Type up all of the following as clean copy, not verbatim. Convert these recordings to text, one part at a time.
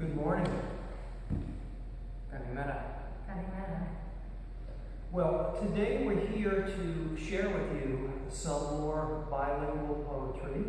Good morning. Well, today we're here to share with you some more bilingual poetry,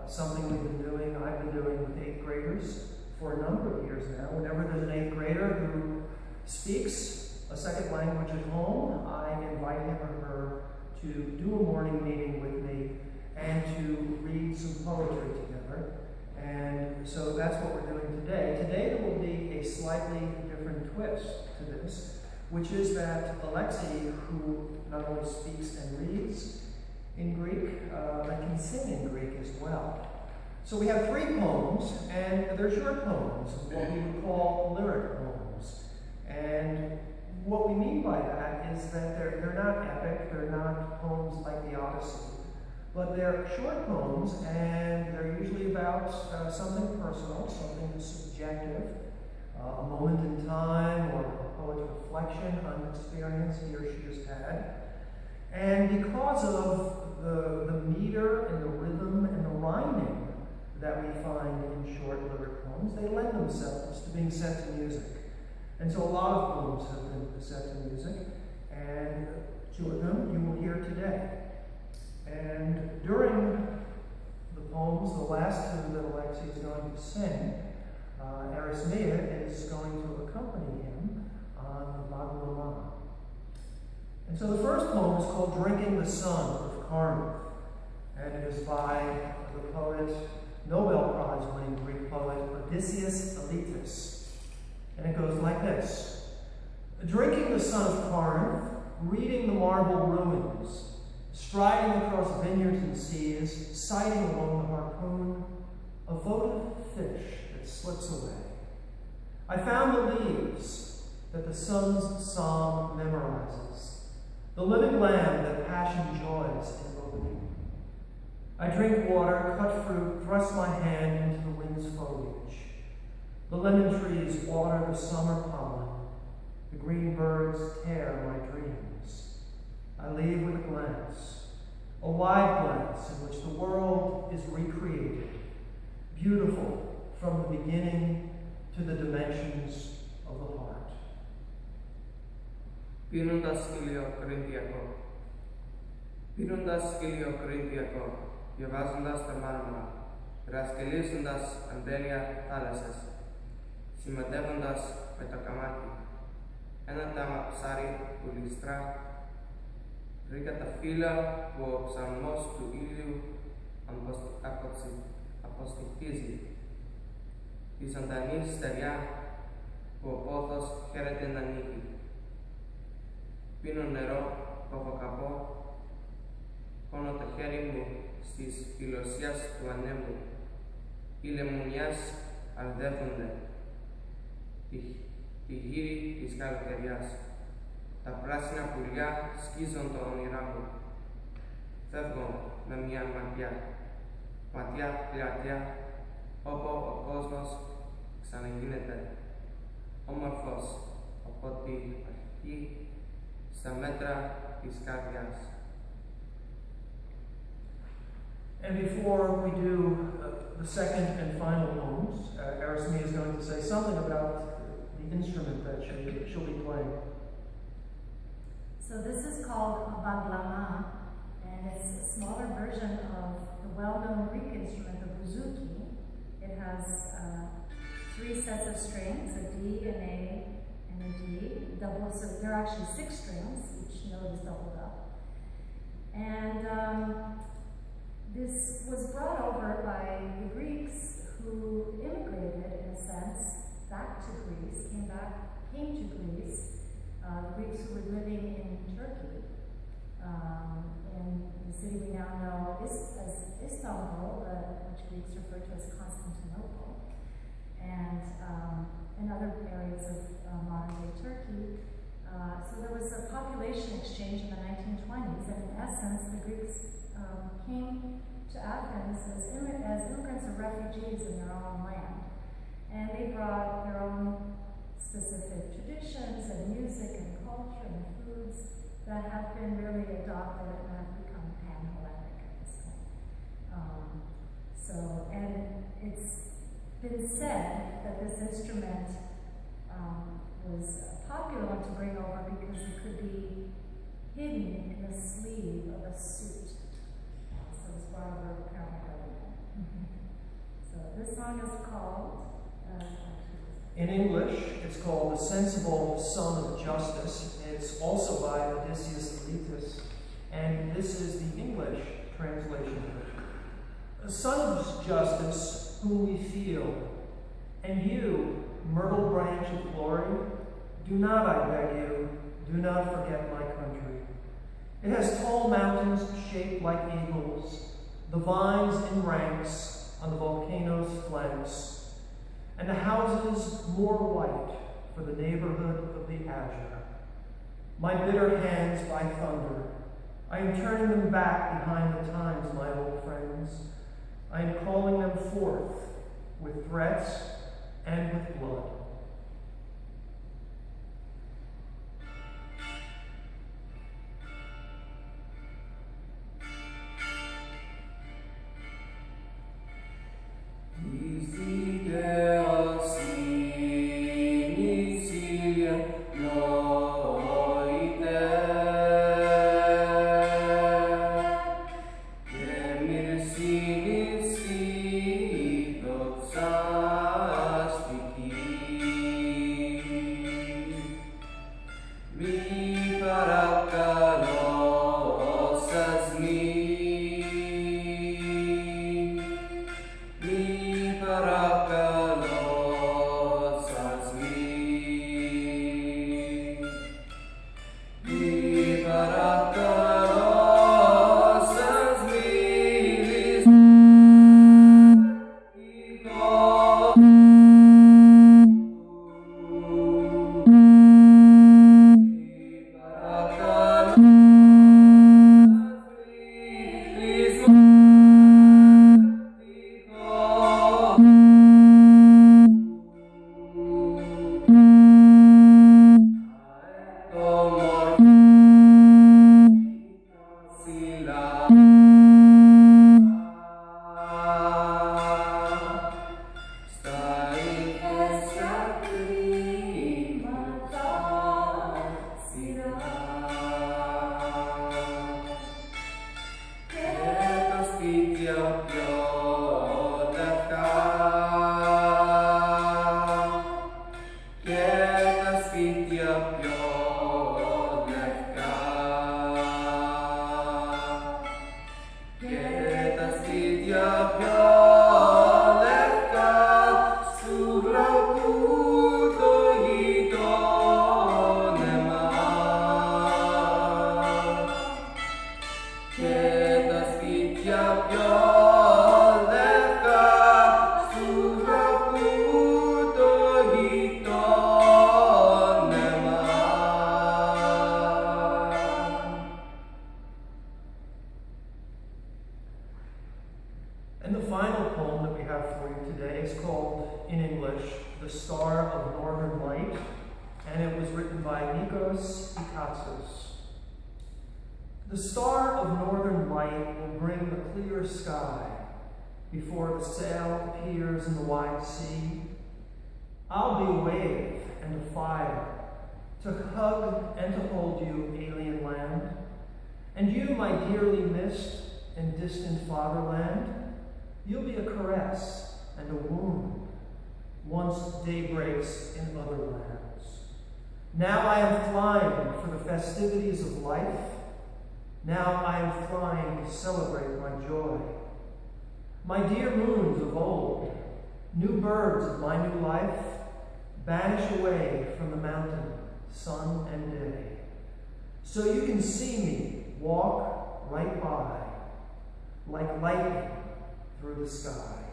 something we've been doing, I've been doing with 8th graders for a number of years now. Whenever there's an 8th grader who speaks a second language at home, I invite him or her to do a morning meeting with me and to read some poetry together. And so that's what we're doing today. Today there will be a slightly different twist to this, which is that Alexi, who not only speaks and reads in Greek, but can sing in Greek as well. So we have 3 poems, and they're short poems, what we would call lyric poems. And what we mean by that is that they're not epic, they're not poems like the Odyssey, but they're short poems, and they're usually about something personal, something subjective, a moment in time, or a poet's reflection on an experience he or she has had. And because of the meter and the rhythm and the rhyming that we find in short lyric poems, they lend themselves to being set to music. And so a lot of poems have been set to music, and 2 of them you will hear today. And during the poems, the last 2 that Alexi is going to sing, Ilie is going to accompany him on the baglama. And so the first poem is called Drinking the Sun of Corinth, and it is by the poet, Nobel Prize-winning Greek poet, Odysseus Elitis. And it goes like this. Drinking the sun of Corinth, reading the marble ruins, striding across vineyards and seas, sighting along the harpoon, a votive fish that slips away. I found the leaves that the sun's psalm memorizes, the living lamb that passion joys in opening. I drink water, cut fruit, thrust my hand into the wind's foliage. The lemon trees water the summer pollen. The green birds tear my dreams. I leave with a glance, a wide glance in which the world is recreated, beautiful from the beginning to the dimensions of the heart. Πίνοντας Ιλιο Κορινθιακώ. Πίνοντας Ιλιο Κορινθιακώ, διαβάζοντας τα μάρμαρα, δρασκελίζοντας αμπέλια θάλασσας, συμμετεύοντας με το καμάτι, ένα τάμα ψάρι που ληστρά, βρήκα τα φύλλα που ο ψαλμός του ήλιου αποστοιχίζει, τη ζωντανή στεριά που ο πόθος χαίρεται να νίκει. Πίνω νερό που αποκαπώ, πόνο το χέρι μου στις φιλοσίας του ανέμου. Οι λεμονιάς αρδεύονται, τη γύρι της καλοκαιριάς. Τα πράσινα πουλιά σκίζουν το όνειρά μου. Φεύγω με μια ματιά πλατιά, όπου ο κόσμος ξαναγίνεται όμορφος από την αρχή στα μέτρα της καρδιάς. And before we do the second and final poems, Ilie is going to say something about the instrument that she'll be playing. So this is called a baglama, and it's a smaller version of the well-known Greek instrument, the bouzouki. It has 3 sets of strings, a D, an A, and a D. Double, so there are actually 6 strings, each note is doubled up. And this was brought over by the Greeks who immigrated, in a sense, back to Greece, came to Greece. The Greeks who were living in Turkey, in the city we now know as Istanbul, which Greeks refer to as Constantinople, and in other areas of modern-day Turkey. So there was a population exchange in the 1920s, and in essence, the Greeks came to Athens as immigrants or refugees in their own land. And they brought their own specific traditions and music and culture and foods that have been really adopted and have become pan-Hellenic at this point. And it's been is said that this instrument was a popular one to bring over because it could be hidden in the sleeve of a suit. So it's brought over apparently by women. So this song is called... in English, it's called The Sensible Son of Justice. It's also by Odysseus Elitis, and this is the English translation of it. A son of justice whom we feel, and you, myrtle branch of glory, do not, I beg you, do not forget my country. It has tall mountains shaped like eagles, the vines in ranks on the volcano's flanks, and the houses more white for the neighborhood of the azure. My bitter hands by thunder, I am turning them back behind the times, my old friends. I am calling them forth with threats and with blood. Nikos, Gatsos. The star of northern light will bring a clear sky before the sail appears in the wide sea. I'll be a wave and a fire to hug and to hold you, alien land. And you, my dearly missed and distant fatherland, you'll be a caress and a wound once day breaks in other lands. Now I am flying for the festivities of life. Now I am flying to celebrate my joy. My dear moons of old, new birds of my new life, banish away from the mountain, sun and day. So you can see me walk right by, like lightning through the sky.